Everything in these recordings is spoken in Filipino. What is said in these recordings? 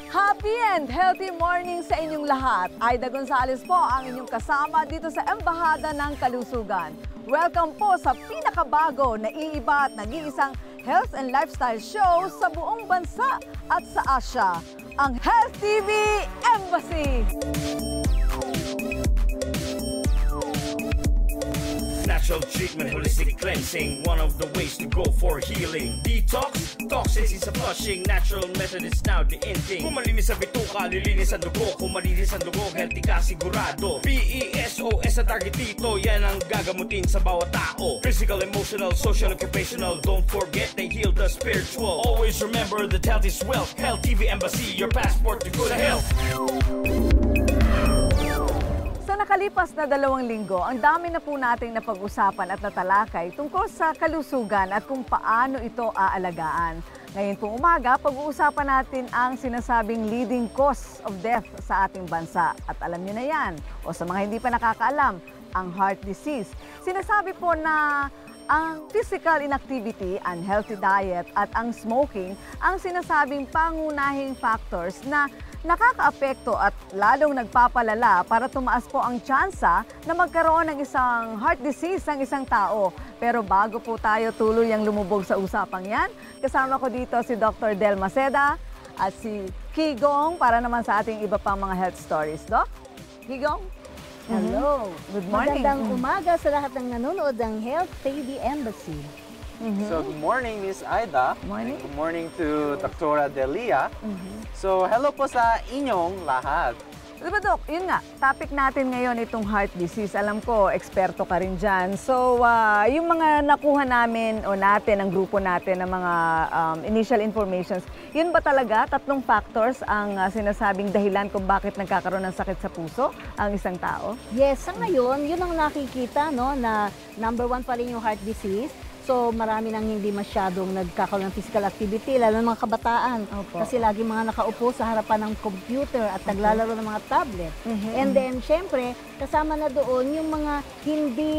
Happy and healthy morning sa inyong lahat. Aida Gonzalez po ang inyong kasama dito sa Embahada ng Kalusugan. Welcome po sa pinakabago na iiba at nag-iisang health and lifestyle show sa buong bansa at sa Asia, ang Health TV Embassy. Natural treatment, holistic cleansing, one of the ways to go for healing. Detox, toxins is a flushing, natural method is now the ending. Kung malinis ang bituka, lilinis ang dugo. Kung malinis ang dugo, healthy ka sigurado. PESOS ang target dito, yan ang gagamutin sa bawat tao. Physical, emotional, social, occupational, don't forget they heal the spiritual. Always remember that health is wealth. Health TV Embassy, your passport to good health. Sa nakalipas na 2 linggo, ang dami na po nating napag-usapan at natalakay tungkol sa kalusugan at kung paano ito aalagaan. Ngayon pong umaga, pag-uusapan natin ang sinasabing leading cause of death sa ating bansa. At alam niyo na yan, o sa mga hindi pa nakakaalam, ang heart disease. Sinasabi po na ang physical inactivity, unhealthy diet at ang smoking ang sinasabing pangunahing factors na nakakaapekto at lalong nagpapalala para tumaas po ang tsansa na magkaroon ng isang heart disease ng isang tao. Pero bago po tayo tuluyang lumubog sa usapang yan, kasama ko dito si Dr. Del Maceda at si Kigong para naman sa ating iba pang mga health stories. Doc? Kigong? Hello. Good morning. Magandang umaga sa lahat ng nanonood ng Health TV Embassy. So good morning, Miss Aida. Morning. Good morning to Dr. Delia. So hello po sa inyong lahat. Diba, Doc? Yun nga, topic natin ngayon itong heart disease. Alam ko, eksperto ka rin dyan. So, yung mga nakuha namin o natin, ang grupo natin ng mga initial informations, yun ba talaga 3 factors ang sinasabing dahilan kung bakit nagkakaroon ng sakit sa puso ang isang tao? Yes, sa ngayon, yun ang nakikita, no, na number 1 pa rin yung heart disease. So, marami nang hindi masyadong nagkakaroon ng physical activity, lalo ng mga kabataan. Opo. Kasi lagi mga nakaupo sa harapan ng computer at naglalaro ng mga tablet. And then, syempre, kasama na doon yung mga hindi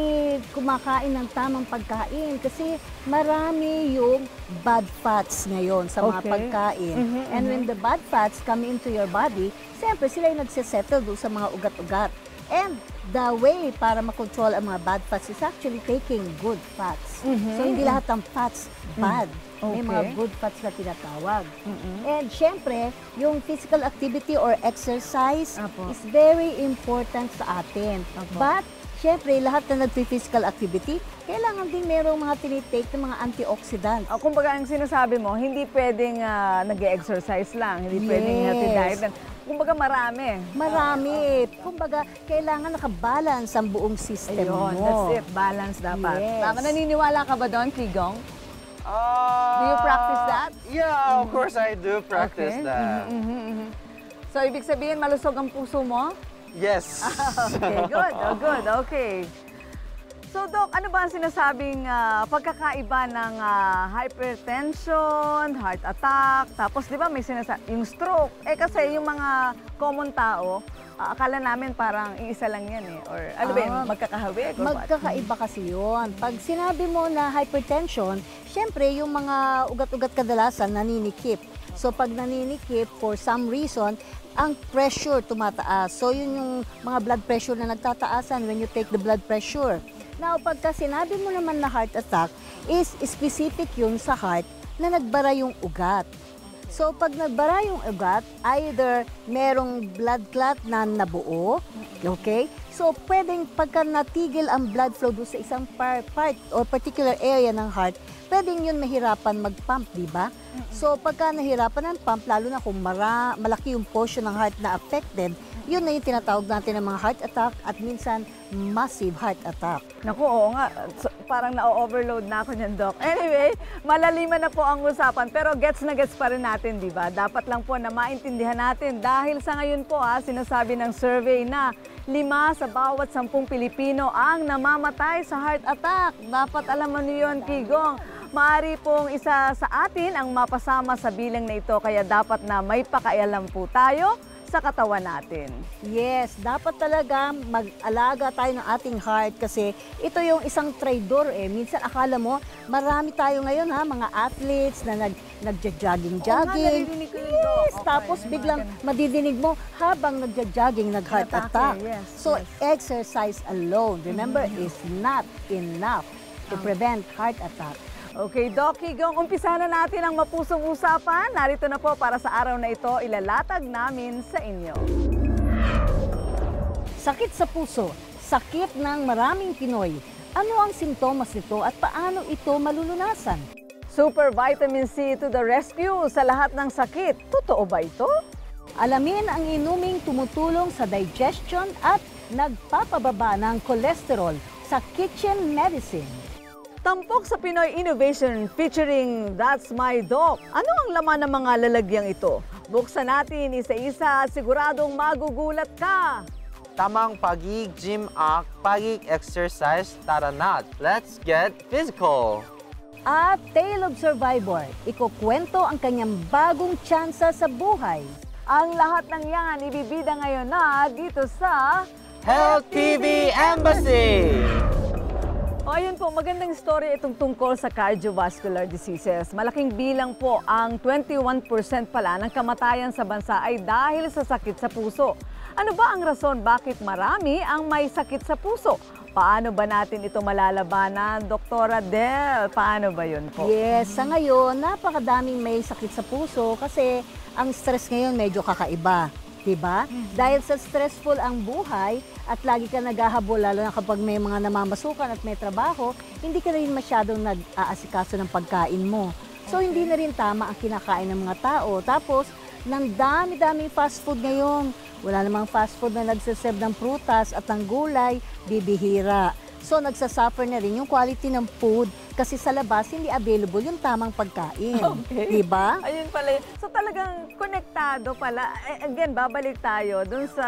kumakain ng tamang pagkain. Kasi marami yung bad fats ngayon sa mga pagkain. And when the bad fats come into your body, syempre sila yung nagsisettle doon sa mga ugat-ugat. And the way para makontrol ang mga bad fats is actually taking good fats. So, hindi lahat ng fats bad. May mga good fats na tinatawag. And syempre, yung physical activity or exercise is very important sa atin. But, syempre, lahat na nag-physical activity, kailangan din merong mga tinitake ng mga antioxidants. Kumbaga, ang sinasabi mo, hindi pwedeng nag-exercise lang, hindi pwedeng healthy diet lang. Kumbaga, marami. Marami. Kumbaga, kailangan nakabalance ang buong system mo. That's it. Balance dapat. Yes. Naniniwala ka ba doon, Kigong? Do you practice that? Yeah, of course I do practice that. So, ibig sabihin, malusog ang puso mo? Yes. Okay, good. Oh, good. Okay. So, Doc, ano ba ang sinasabing pagkakaiba ng hypertension, heart attack, tapos di ba may yung stroke? Kasi yung mga common tao, akala namin parang iisa lang yan eh. Or ano ba yun, magkakahawig? Or Magkakaiba kasi yun. Pag sinabi mo na hypertension, syempre yung mga ugat-ugat kadalasan naninikip. So pag naninikip, for some reason, ang pressure tumataas. So yun yung mga blood pressure na nagtataasan when you take the blood pressure. Now, pagka sinabi mo naman na heart attack, is specific yun sa heart na nagbara yung ugat. So, pag nagbara yung ugat, either merong blood clot na nabuo, okay? So, pwedeng pagka natigil ang blood flow doon sa isang part or particular area ng heart, pwedeng yun mahirapan mag-pump, di ba? So, pagka nahirapan ang pump, lalo na kung malaki yung portion ng heart na affected, yun na yung tinatawag natin ng mga heart attack at minsan massive heart attack. Naku, oo nga. Parang na-overload na ako niyan, Doc. Anyway, malaliman na po ang usapan. Pero gets na gets pa rin natin, di ba? Dapat lang po na maintindihan natin. Dahil sa ngayon po, sinasabi ng survey na 5 sa bawat 10 Pilipino ang namamatay sa heart attack. Dapat alam mo niyo yun, Kigong. Maaari pong isa sa atin ang mapasama sa bilang na ito. Kaya dapat na may pakialam po tayo sa katawan natin. Yes, dapat talaga mag-alaga tayo ng ating heart kasi ito yung isang traidor eh. Minsan akala mo, marami tayo ngayon ha, mga athletes na nagja-jogging-jogging. naririnig ko yun, Doc. Yes, Okay, tapos may mga biglang ganun. madidinig mo habang nagja-jogging, nag-heart Atake, attack. yes, So, yes. exercise alone, remember, is not enough to prevent heart attack. Okay, Doc Higong, umpisa na natin ang mapusong usapan. Narito na po para sa araw na ito, ilalatag namin sa inyo. Sakit sa puso, sakit ng maraming Pinoy. Ano ang simptomas nito at paano ito malulunasan? Super Vitamin C to the rescue sa lahat ng sakit. Totoo ba ito? Alamin ang inuming tumutulong sa digestion at nagpapababa ng cholesterol sa kitchen medicine. Tampok sa Pinoy Innovation featuring That's My Doc. Ano ang laman ng mga lalagyang ito? Buksan natin isa-isa at siguradong magugulat ka. Tamang pagig, gym act, pagig exercise, tara na. Let's get physical! At Tale of Survivor, ikukwento ang kanyang bagong tsansa sa buhay. Ang lahat ng yan ibibida ngayon na dito sa... Health TV Embassy! O ayun po, magandang story itong tungkol sa cardiovascular diseases. Malaking bilang po ang 21% pala ng kamatayan sa bansa ay dahil sa sakit sa puso. Ano ba ang rason bakit marami ang may sakit sa puso? Paano ba natin ito malalabanan? Dr. Del, paano ba yun po? Yes, sa ngayon, napakadaming may sakit sa puso kasi ang stress ngayon medyo kakaiba. Diba? Dahil sa stressful ang buhay at lagi ka naghahabol, lalo na kapag may mga namamasukan at may trabaho, hindi ka rin masyadong nag-aasikaso ng pagkain mo. So, hindi na rin tama ang kinakain ng mga tao. Tapos, ng dami-daming fast food ngayon. Wala namang fast food na nagsaserve ng prutas at ng gulay, bibihira. So, nagsasuffer na rin yung quality ng food kasi sa labas hindi available yung tamang pagkain. Okay. Diba? Ayun pala. So talagang konektado pala. Again, babalik tayo dun sa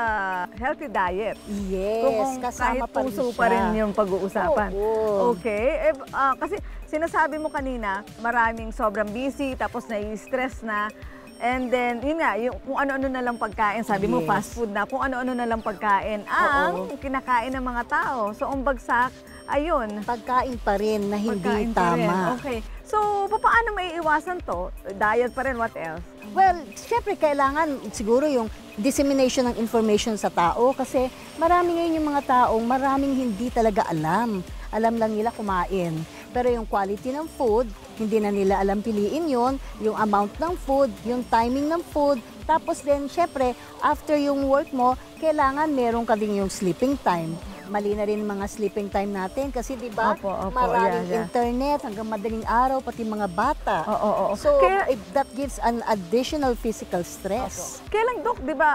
healthy diet. Yes, Kung kasama kahit pa rin puso siya. pa rin yung pag-uusapan. Oo. Okay. Kasi sinasabi mo kanina, maraming sobrang busy, tapos nai-stress na. And then, yun nga, yung kung ano-ano na lang pagkain, sabi mo Yes. fast food na, kung ano-ano na lang pagkain ang kinakain ng mga tao. So, ang bagsak, ayun, Pagkain pa rin na hindi pagkain pa rin. tama. Okay. So, paano maiiwasan to? Diet pa rin, what else? Well, syempre kailangan siguro yung dissemination ng information sa tao kasi marami ngayon yung mga taong maraming hindi talaga alam. Alam lang nila kumain. Pero yung quality ng food, hindi na nila alam piliin yun, yung amount ng food, yung timing ng food. Tapos din, syempre, after yung work mo, kailangan meron ka din yung sleeping time. Mali na rin mga sleeping time natin kasi di ba Opo, maraming yeah. internet hanggang madaling araw, pati mga bata. Oo. So, Kaya- that gives an additional physical stress. Kaya lang, Dok, di ba,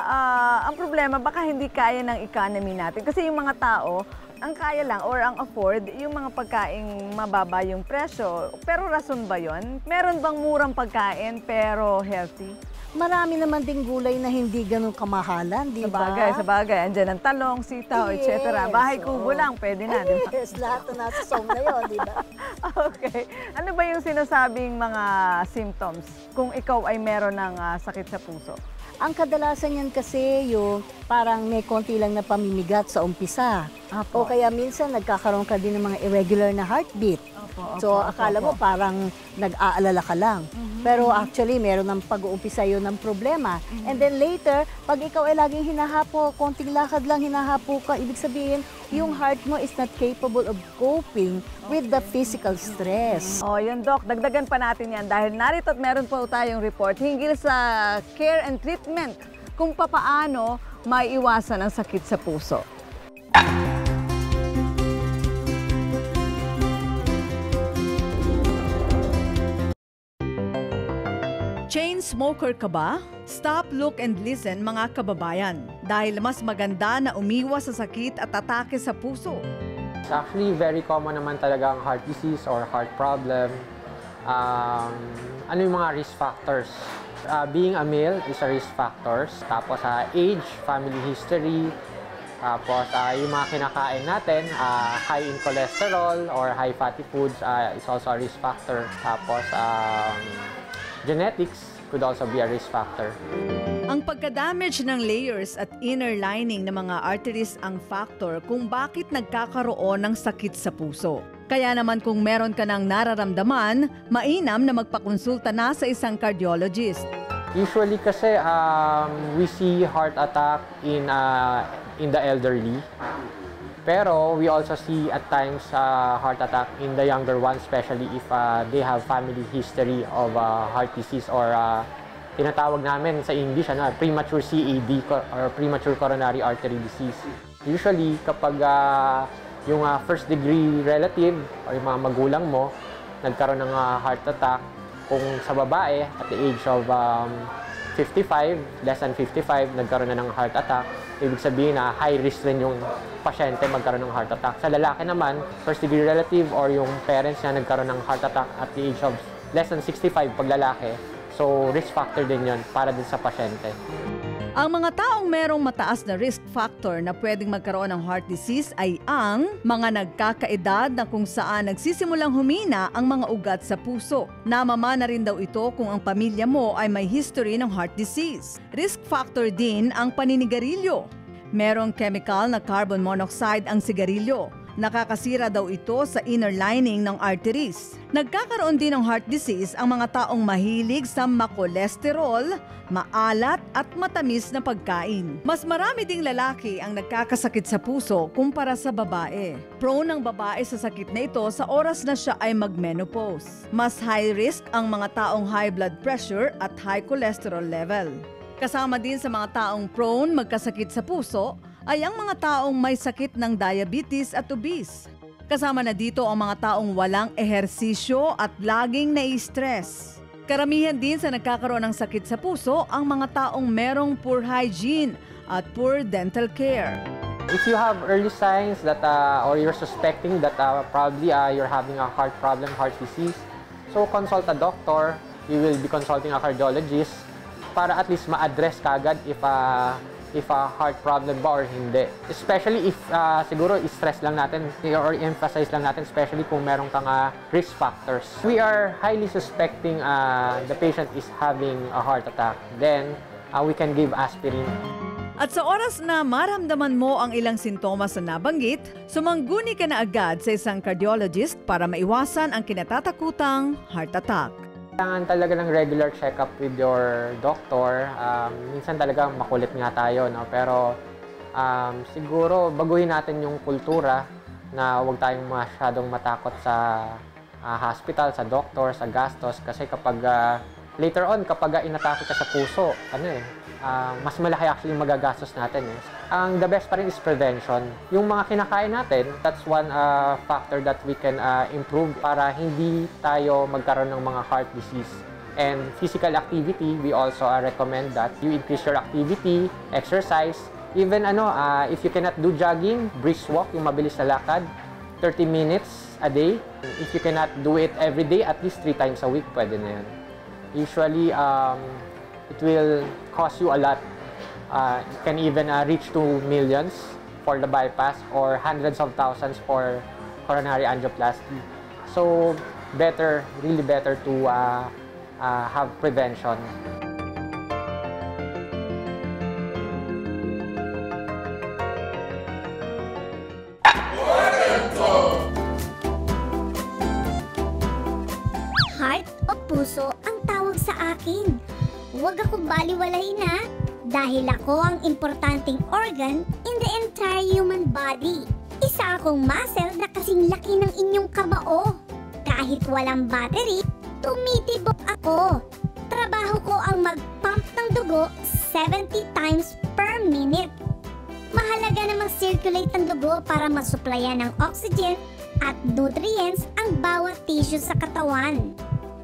ang problema, baka hindi kaya ng economy natin. Kasi yung mga tao, ang kaya lang or ang afford, yung mga pagkaing mababa yung presyo. Pero rason ba yon? Meron bang murang pagkain pero healthy? Marami naman ding gulay na hindi ganun kamahalan, di ba? Sa bagay. Andiyan ang talong, sitaw, Yes, etc. Bahay oo. kubo lang, pwede na, di ba? Yes, lahat na nasa song na yun, di ba? Okay. Ano ba yung sinasabing mga symptoms kung ikaw ay meron ng sakit sa puso? Ang kadalasan yan kasi yung parang may konti lang na pamimigat sa umpisa. O kaya minsan nagkakaroon ka din ng mga irregular na heartbeat. So akala mo parang nag-aalala ka lang. Pero actually meron ng pag-uumpisa yun ng problema. And then later, pag ikaw ay laging hinahapo, konting lakad lang hinahapo ka, ibig sabihin yung heart mo is not capable of coping with the physical stress. Oh, yun, Doc. Dagdagan pa natin yan dahil narito at meron po tayong report hinggil sa care and treatment kung papaano maiwasan ang sakit sa puso. Chain smoker ka ba? Stop, look, and listen mga kababayan dahil mas maganda na umiwas sa sakit at atake sa puso. It's actually very common naman talaga ang heart disease or heart problem. Ano yung mga risk factors? Being a male is a risk factors. Tapos age, family history. Tapos yung mga kinakain natin, high in cholesterol or high fatty foods is also a risk factor. Tapos genetics, could also be a risk factor. Ang pagka-damage ng layers at inner lining ng mga arteries ang factor kung bakit nagkakaroon ng sakit sa puso. Kaya naman kung meron ka ng nararamdaman, mainam na magpakonsulta na sa isang cardiologist. Usually kasi we see heart attack in the elderly. Pero we also see at times heart attack in the younger ones, especially if they have family history of heart disease or tinatawag namin sa English, premature CAD or premature coronary artery disease. Usually, kapag yung first degree relative o yung mga magulang mo nagkaroon ng heart attack, kung sa babae at the age of 55, less than 55, nagkaroon na ng heart attack, ibig sabihin na high risk rin yung pasyente magkaroon ng heart attack. Sa lalaki naman, first degree relative or yung parents niya nagkaroon ng heart attack at the age of less than 65 pag lalaki. So, risk factor din yun para din sa pasyente. Ang mga taong merong mataas na risk factor na pwedeng magkaroon ng heart disease ay ang mga nagkakaedad na kung saan nagsisimulang humina ang mga ugat sa puso. Namamana rin daw ito kung ang pamilya mo ay may history ng heart disease. Risk factor din ang paninigarilyo. Merong chemical na carbon monoxide ang sigarilyo. Nakakasira daw ito sa inner lining ng arteries. Nagkakaroon din ng heart disease ang mga taong mahilig sa makolesterol, maalat at matamis na pagkain. Mas marami ding lalaki ang nagkakasakit sa puso kumpara sa babae. Prone ang babae sa sakit na ito sa oras na siya ay magmenopause. Mas high risk ang mga taong high blood pressure at high cholesterol level. Kasama din sa mga taong prone magkasakit sa puso ay ang mga taong may sakit ng diabetes at obese. Kasama na dito ang mga taong walang ehersisyo at laging nai-stress. Karamihan din sa nagkakaroon ng sakit sa puso ang mga taong merong poor hygiene at poor dental care. If you have early signs that or you're suspecting that probably you're having a heart problem, heart disease, so consult a doctor. You will be consulting a cardiologist para at least ma-address kagad if a heart problem ba or hindi. Especially if siguro i-stress lang natin or emphasize lang natin, especially kung merong kang risk factors. We are highly suspecting the patient is having a heart attack. Then, we can give aspirin. At sa oras na maramdaman mo ang ilang sintomas na nabanggit, sumangguni ka na agad sa isang cardiologist para maiwasan ang kinatatakutang heart attack. Kailangan talaga ng regular check-up with your doctor. Minsan talaga makulit nga tayo, no? Pero siguro baguhin natin yung kultura na huwag tayong masyadong matakot sa hospital, sa doctor, sa gastos. Kasi kapag later on, kapag inatakot ka sa puso, mas malaki actually magagastos natin. Ang the best pa rin is prevention. Yung mga kinakain natin, that's one factor that we can improve para hindi tayo magkaroon ng mga heart disease. And physical activity, we also recommend that you increase your activity, exercise. Even if you cannot do jogging, brisk walk, yung mabilis na lakad, 30 minutes a day. If you cannot do it every day, at least 3 times a week, pwede na yun. Usually, it will cost you a lot. It can even reach to millions for the bypass or hundreds of thousands for coronary angioplasty. So, better, really better to have prevention. Heart o puso ang tawag sa akin. Huwag akong baliwalain dahil ako ang importanteng organ in the entire human body. Isa akong muscle na kasing laki ng inyong kamao. Kahit walang battery, tumitibok ako. Trabaho ko ang mag-pump ng dugo 70 times per minute. Mahalaga na mag-circulate ang dugo para masuplayan ng oxygen at nutrients ang bawat tissue sa katawan.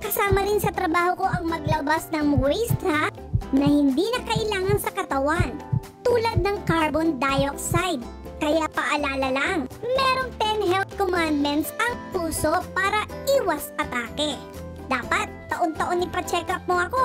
Kasama rin sa trabaho ko ang maglabas ng waste na hindi na kailangan sa katawan, tulad ng carbon dioxide. Kaya paalala lang, merong 10 health commandments ang puso para iwas atake. Dapat taon-taon ipa-check up mo ako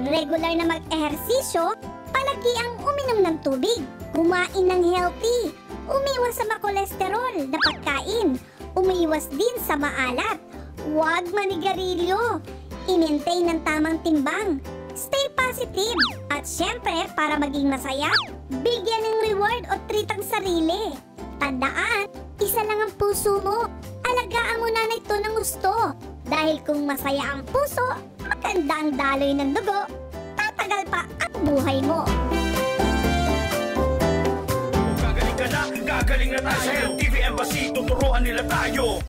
Regular na mag-ehersisyo, palagi ang uminom ng tubig, kumain ng healthy, umiwas sa makolesterol na pagkain, umiwas din sa maalat. Huwag manigarilyo. i-maintain ng tamang timbang, stay positive, at syempre para maging masaya, bigyan ng reward o treat ang sarili. Tandaan, isa lang ang puso mo. Alagaan mo na ito ng gusto. Dahil kung masaya ang puso, maganda ang daloy ng dugo, tatagal pa ang buhay mo. Gagaling ka na, gagaling na tayo. Sa LTV Embassy, tuturuan nila tayo.